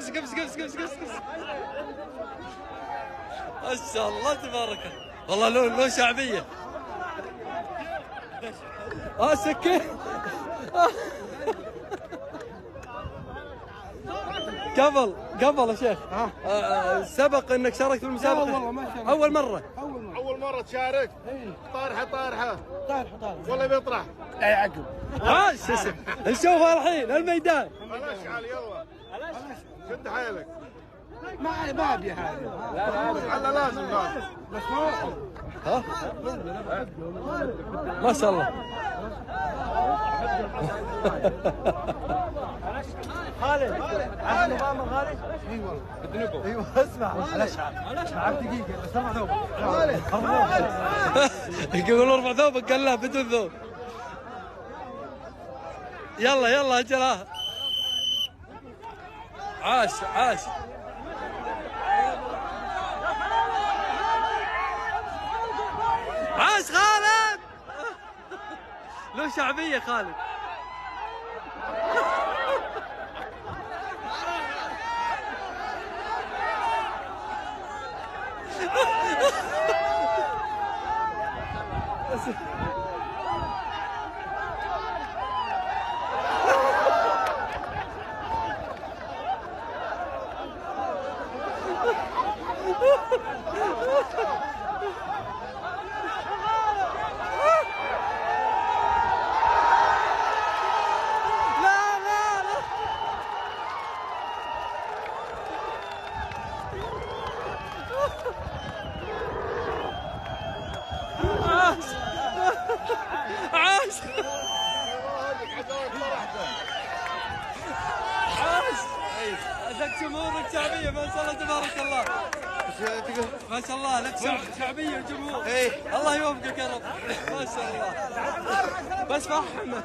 امسك امسك امسك امسك امسك. ما شاء الله تبارك الله، والله لون شعبيه. سكين. قبل يا شيخ، سبق انك شاركت في المسابقه؟ والله ما شاركت. اول مره تشارك. طارحه والله بيطرح. لا يعقل. نشوفها الحين الميدان. بلاش علي يلا. شد حيلك. ما ابي هذه. لا لازم بس ما ما شاء الله. خالد عارف نظام خالد؟ ايوه اسمع معك دقيقة بس ارفع ثوبك. يقولون ارفع ثوبك، قال لا بدون ثوب. يلا اجلها. عاش خالد. له شعبية خالد. عاش لك جمهورك شعبيه ما شاء الله تبارك الله. ما شاء الله لك شعبيه وجمهور. الله يوفقك يا رب. ما شاء الله. بس فهمه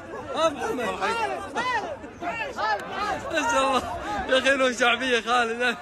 ما شاء الله يا اخي له شعبيه خالد.